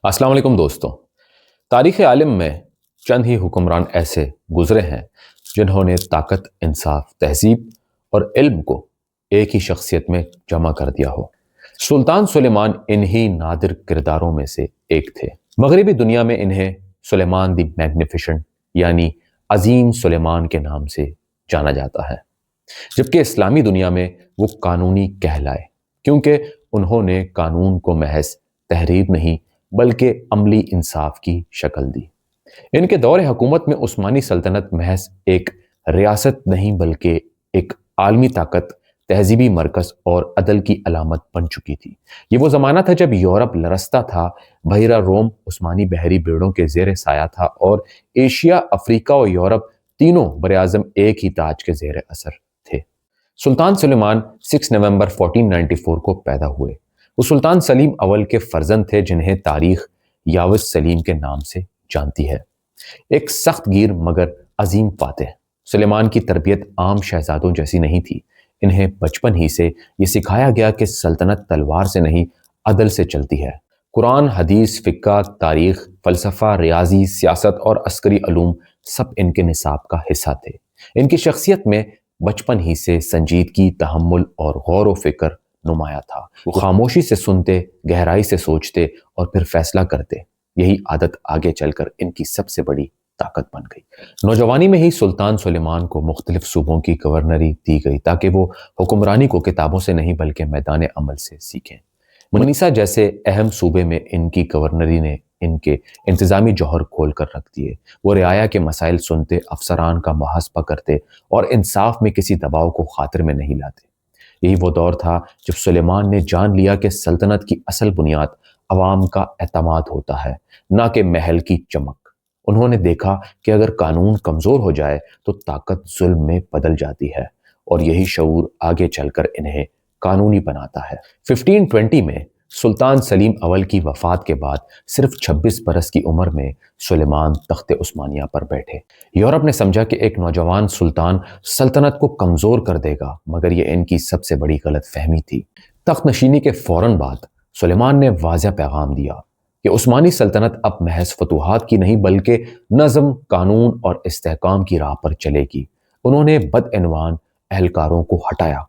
السلام علیکم دوستوں۔ تاریخ عالم میں چند ہی حکمران ایسے گزرے ہیں جنہوں نے طاقت، انصاف، تہذیب اور علم کو ایک ہی شخصیت میں جمع کر دیا ہو۔ سلطان سلیمان انہی نادر کرداروں میں سے ایک تھے۔ مغربی دنیا میں انہیں سلیمان دی میگنیفیشنٹ یعنی عظیم سلیمان کے نام سے جانا جاتا ہے، جبکہ اسلامی دنیا میں وہ قانونی کہلائے کیونکہ انہوں نے قانون کو محض تحریر نہیں بلکہ عملی انصاف کی شکل دی۔ ان کے دور حکومت میں عثمانی سلطنت محض ایک ریاست نہیں بلکہ ایک عالمی طاقت، تہذیبی مرکز اور عدل کی علامت بن چکی تھی۔ یہ وہ زمانہ تھا جب یورپ لرزتا تھا، بحیرہ روم عثمانی بحری بیڑوں کے زیر سایہ تھا اور ایشیا، افریقہ اور یورپ تینوں براعظم ایک ہی تاج کے زیر اثر تھے۔ سلطان سلیمان 6 نومبر 1494 کو پیدا ہوئے۔ وہ سلطان سلیم اول کے فرزند تھے جنہیں تاریخ یاوس سلیم کے نام سے جانتی ہے۔ ایک سخت گیر مگر عظیم فاتح، سلیمان کی تربیت عام شہزادوں جیسی نہیں تھی۔ انہیں بچپن ہی سے یہ سکھایا گیا کہ سلطنت تلوار سے نہیں عدل سے چلتی ہے۔ قرآن، حدیث، فقہ، تاریخ، فلسفہ، ریاضی، سیاست اور عسکری علوم سب ان کے نصاب کا حصہ تھے۔ ان کی شخصیت میں بچپن ہی سے سنجیدگی، تحمل اور غور و فکر نمایاں تھا۔ وہ خاموشی سے سنتے، گہرائی سے سوچتے اور پھر فیصلہ کرتے۔ یہی عادت آگے چل کر ان کی سب سے بڑی طاقت بن گئی۔ نوجوانی میں ہی سلطان سلیمان کو مختلف صوبوں کی گورنری دی گئی تاکہ وہ حکمرانی کو کتابوں سے نہیں بلکہ میدان عمل سے سیکھیں۔ منیسا جیسے اہم صوبے میں ان کی گورنری نے ان کے انتظامی جوہر کھول کر رکھ دیے۔ وہ رعایا کے مسائل سنتے، افسران کا محاسبہ کرتے اور انصاف میں کسی دباؤ کو خاطر میں نہیں لاتے۔ یہی وہ دور تھا جب سلیمان نے جان لیا کہ سلطنت کی اصل بنیاد عوام کا اعتماد ہوتا ہے، نہ کہ محل کی چمک۔ انہوں نے دیکھا کہ اگر قانون کمزور ہو جائے تو طاقت ظلم میں بدل جاتی ہے، اور یہی شعور آگے چل کر انہیں قانونی بناتا ہے۔ 1520 میں سلطان سلیم اول کی وفات کے بعد صرف 26 برس کی عمر میں سلیمان تخت عثمانیہ پر بیٹھے۔ یورپ نے سمجھا کہ ایک نوجوان سلطان سلطنت کو کمزور کر دے گا، مگر یہ ان کی سب سے بڑی غلط فہمی تھی۔ تخت نشینی کے فوراً بعد سلیمان نے واضح پیغام دیا کہ عثمانی سلطنت اب محض فتوحات کی نہیں بلکہ نظم، قانون اور استحکام کی راہ پر چلے گی۔ انہوں نے بدعنوان اہلکاروں کو ہٹایا،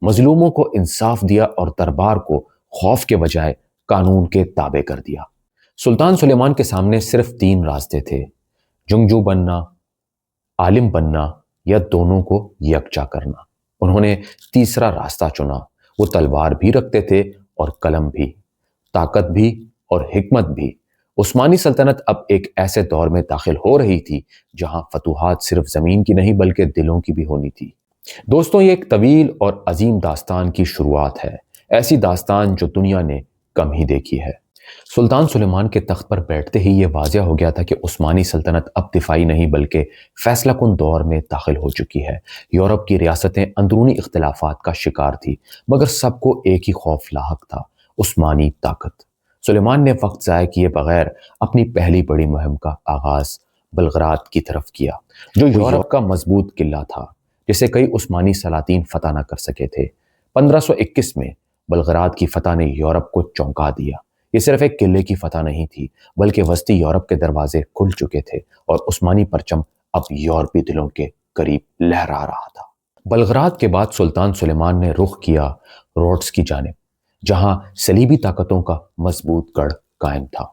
مظلوموں کو انصاف دیا اور دربار کو خوف کے بجائے قانون کے تابع کر دیا۔ سلطان سلیمان کے سامنے صرف 3 راستے تھے: جنگجو بننا، عالم بننا یا دونوں کو یکجا کرنا۔ انہوں نے تیسرا راستہ چنا۔ وہ تلوار بھی رکھتے تھے اور قلم بھی، طاقت بھی اور حکمت بھی۔ عثمانی سلطنت اب ایک ایسے دور میں داخل ہو رہی تھی جہاں فتوحات صرف زمین کی نہیں بلکہ دلوں کی بھی ہونی تھی۔ دوستوں، یہ ایک طویل اور عظیم داستان کی شروعات ہے، ایسی داستان جو دنیا نے کم ہی دیکھی ہے۔ سلطان سلیمان کے تخت پر بیٹھتے ہی یہ واضح ہو گیا تھا کہ عثمانی سلطنت اب دفاعی نہیں بلکہ فیصلہ کن دور میں داخل ہو چکی ہے۔ یورپ کی ریاستیں اندرونی اختلافات کا شکار تھی، مگر سب کو ایک ہی خوف لاحق تھا: عثمانی طاقت۔ سلیمان نے وقت ضائع کیے بغیر اپنی پہلی بڑی مہم کا آغاز بلغراد کی طرف کیا، جو یورپ کا مضبوط قلعہ تھا جسے کئی عثمانی سلاطین فتح نہ کر سکے تھے۔ 1521 میں بلغراد کی فتح نے یورپ کو چونکا دیا۔ یہ صرف ایک قلعے کی فتح نہیں تھی بلکہ وسطی یورپ کے دروازے کھل چکے تھے اور عثمانی پرچم اب یورپی دلوں کے قریب لہرا رہا تھا۔ بلغراد کے بعد سلطان سلیمان نے رخ کیا روڈس کی جانب، جہاں صلیبی طاقتوں کا مضبوط گڑھ قائم تھا۔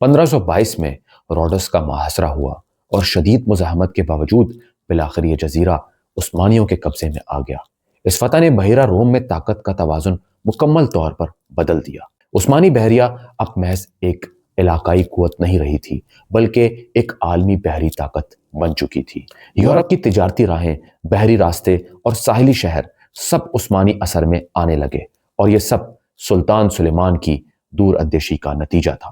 1522 میں روڈس کا محاصرہ ہوا اور شدید مزاحمت کے باوجود بالآخر یہ جزیرہ عثمانیوں کے قبضے میں آ گیا۔ اس فتح نے بحیرہ روم میں طاقت کا توازن مکمل طور پر بدل دیا۔ عثمانی بحریہ اب محض ایک علاقائی قوت نہیں رہی تھی بلکہ ایک عالمی بحری طاقت بن چکی تھی۔ یورپ کی تجارتی راہیں، بحری راستے اور ساحلی شہر سب عثمانی اثر میں آنے لگے، اور یہ سب سلطان سلیمان کی دور اندیشی کا نتیجہ تھا۔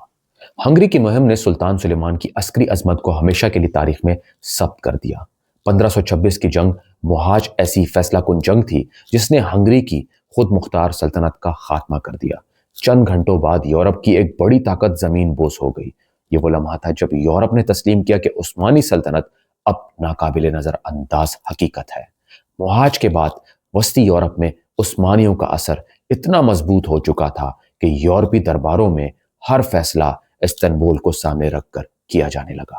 ہنگری کی مہم نے سلطان سلیمان کی عسکری عظمت کو ہمیشہ کے لیے تاریخ میں ثبت کر دیا۔ 1526 کی جنگ موہاج ایسی فیصلہ کن جنگ تھی جس نے ہنگری کی خود مختار سلطنت کا خاتمہ کر دیا۔ چند گھنٹوں بعد یورپ کی ایک بڑی طاقت زمین بوس ہو گئی۔ یہ وہ لمحہ تھا جب یورپ نے تسلیم کیا کہ عثمانی سلطنت اب ناقابل نظر انداز حقیقت ہے۔ موہاج کے بعد وسطی یورپ میں عثمانیوں کا اثر اتنا مضبوط ہو چکا تھا کہ یورپی درباروں میں ہر فیصلہ استنبول کو سامنے رکھ کر کیا جانے لگا۔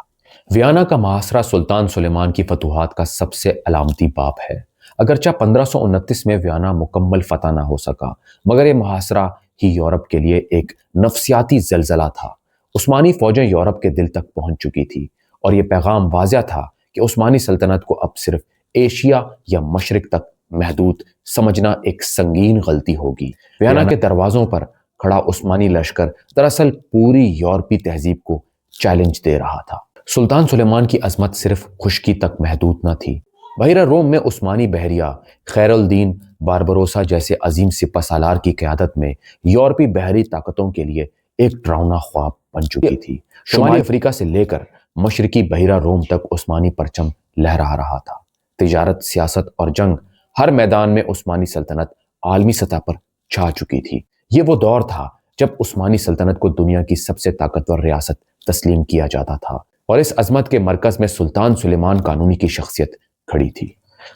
ویانا کا محاصرہ سلطان سلیمان کی فتوحات کا سب سے علامتی باب ہے۔ اگرچہ 1529 میں ویانا مکمل فتح نہ ہو سکا، مگر یہ محاصرہ ہی یورپ کے لیے ایک نفسیاتی زلزلہ تھا۔ عثمانی فوجیں یورپ کے دل تک پہنچ چکی تھی اور یہ پیغام واضح تھا کہ عثمانی سلطنت کو اب صرف ایشیا یا مشرق تک محدود سمجھنا ایک سنگین غلطی ہوگی۔ ویانا کے دروازوں پر کھڑا عثمانی لشکر دراصل پوری یورپی تہذیب کو چیلنج دے رہا تھا۔ سلطان سلیمان کی عظمت صرف خشکی تک محدود نہ تھی۔ بحیرہ روم میں عثمانی بحریہ خیر الدین باربروسا جیسے عظیم سپہ سالار کی قیادت میں یورپی بحری طاقتوں کے لیے ایک ڈراؤنا خواب بن چکی تھی۔ شمالی افریقہ سے لے کر مشرقی بحیرہ روم تک عثمانی پرچم لہرا رہا تھا۔ تجارت، سیاست اور جنگ، ہر میدان میں عثمانی سلطنت عالمی سطح پر چھا چکی تھی۔ یہ وہ دور تھا جب عثمانی سلطنت کو دنیا کی سب سے طاقتور ریاست تسلیم کیا جاتا تھا، اور اس عظمت کے مرکز میں سلطان سلیمان قانونی کی شخصیت کھڑی تھی۔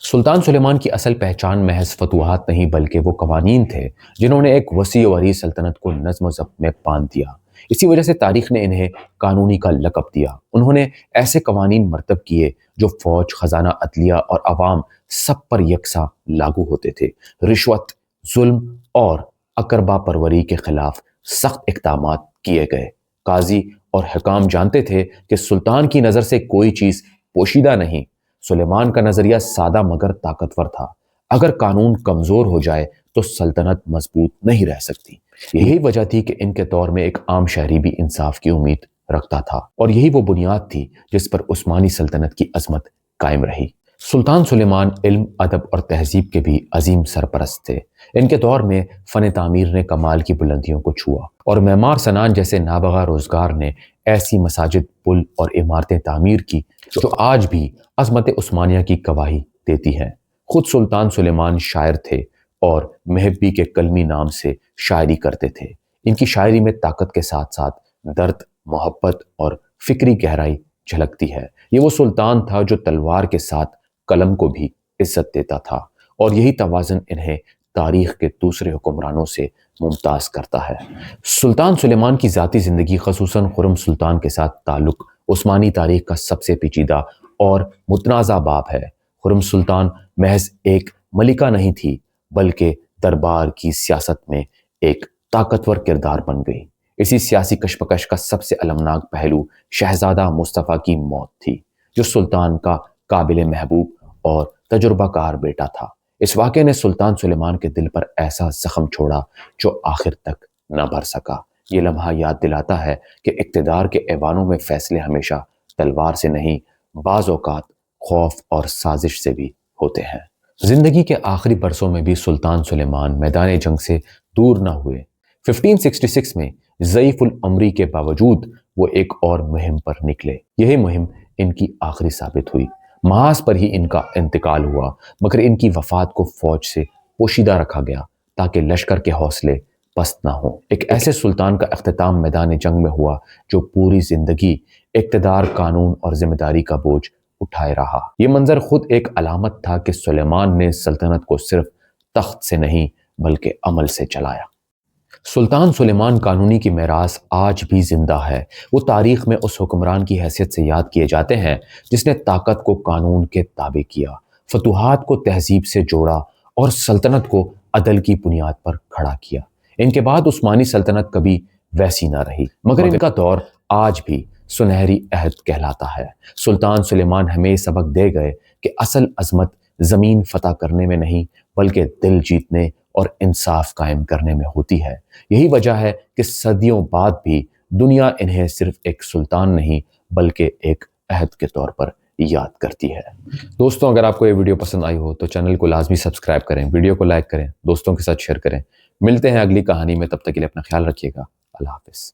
سلطان سلیمان کی اصل پہچان محض فتوحات نہیں بلکہ وہ قوانین تھے جنہوں نے ایک وسیع و عریض سلطنت کو نظم و ضبط میں باندھ دیا۔ اسی وجہ سے تاریخ نے انہیں قانونی کا لقب دیا۔ انہوں نے ایسے قوانین مرتب کیے جو فوج، خزانہ، عدلیہ اور عوام سب پر یکساں لاگو ہوتے تھے۔ رشوت، ظلم اور اقربا پروری کے خلاف سخت اقدامات کیے گئے۔ قاضی اور حکام جانتے تھے کہ سلطان کی نظر سے کوئی چیز پوشیدہ نہیں۔ سلیمان کا نظریہ سادہ مگر طاقتور تھا۔ اگر قانون کمزور ہو جائے تو سلطنت مضبوط نہیں رہ سکتی۔ یہی وجہ تھی کہ ان کے دور میں ایک عام شہری بھی انصاف کی امید رکھتا تھا، اور یہی وہ بنیاد تھی جس پر عثمانی سلطنت کی عظمت قائم رہی۔ سلطان سلیمان علم، ادب اور تہذیب کے بھی عظیم سرپرست تھے۔ ان کے دور میں فن تعمیر نے کمال کی بلندیوں کو چھوا، اور معمار سنان جیسے نابغہ روزگار نے ایسی مساجد، پل اور عمارتیں تعمیر کی جو آج بھی عظمت عثمانیہ کی گواہی دیتی ہیں۔ خود سلطان سلیمان شاعر تھے اور محبی کے کلمی نام سے شاعری کرتے تھے۔ ان کی شاعری میں طاقت کے ساتھ ساتھ درد، محبت اور فکری گہرائی جھلکتی ہے۔ یہ وہ سلطان تھا جو تلوار کے ساتھ قلم کو بھی عزت دیتا تھا، اور یہی توازن انہیں تاریخ کے دوسرے حکمرانوں سے ممتاز کرتا ہے۔ سلطان سلیمان کی ذاتی زندگی، خصوصاً خرم سلطان کے ساتھ تعلق، عثمانی تاریخ کا سب سے پیچیدہ اور متنازع باب ہے۔ خرم سلطان محض ایک ملکہ نہیں تھی بلکہ دربار کی سیاست میں ایک طاقتور کردار بن گئی۔ اسی سیاسی کشمکش کا سب سے المناک پہلو شہزادہ مصطفیٰ کی موت تھی، جو سلطان کا قابل محبوب اور تجربہ کار بیٹا تھا۔ اس واقعے نے سلطان سلیمان کے دل پر ایسا زخم چھوڑا جو آخر تک نہ بھر سکا۔ یہ لمحہ یاد دلاتا ہے کہ اقتدار کے ایوانوں میں فیصلے ہمیشہ تلوار سے نہیں، بعض اوقات خوف اور سازش سے بھی ہوتے ہیں۔ زندگی کے آخری برسوں میں بھی سلطان سلیمان میدان جنگ سے دور نہ ہوئے۔ 1566 میں ضعیف العمری کے باوجود وہ ایک اور مہم پر نکلے۔ یہی مہم ان کی آخری ثابت ہوئی۔ محاذ پر ہی ان کا انتقال ہوا، مگر ان کی وفات کو فوج سے پوشیدہ رکھا گیا تاکہ لشکر کے حوصلے پست نہ ہوں۔ ایک ایسے سلطان کا اختتام میدان جنگ میں ہوا جو پوری زندگی اقتدار، قانون اور ذمہ داری کا بوجھ اٹھائے رہا۔ یہ منظر خود ایک علامت تھا کہ سلیمان نے سلطنت کو صرف تخت سے نہیں بلکہ عمل سے چلایا۔ سلطان سلیمان قانونی کی میراث آج بھی زندہ ہے۔ وہ تاریخ میں اس حکمران کی حیثیت سے یاد کیے جاتے ہیں جس نے طاقت کو قانون کے تابع کیا، فتوحات کو تہذیب سے جوڑا اور سلطنت کو عدل کی بنیاد پر کھڑا کیا۔ ان کے بعد عثمانی سلطنت کبھی ویسی نہ رہی، مگر ان کا دور آج بھی سنہری عہد کہلاتا ہے۔ سلطان سلیمان ہمیں سبق دے گئے کہ اصل عظمت زمین فتح کرنے میں نہیں بلکہ دل جیتنے اور انصاف قائم کرنے میں ہوتی ہے۔ یہی وجہ ہے کہ صدیوں بعد بھی دنیا انہیں صرف ایک سلطان نہیں بلکہ ایک عہد کے طور پر یاد کرتی ہے۔ دوستوں، اگر آپ کو یہ ویڈیو پسند آئی ہو تو چینل کو لازمی سبسکرائب کریں، ویڈیو کو لائک کریں، دوستوں کے ساتھ شیئر کریں۔ ملتے ہیں اگلی کہانی میں، تب تک کے لیے اپنا خیال رکھیے گا۔ اللہ حافظ۔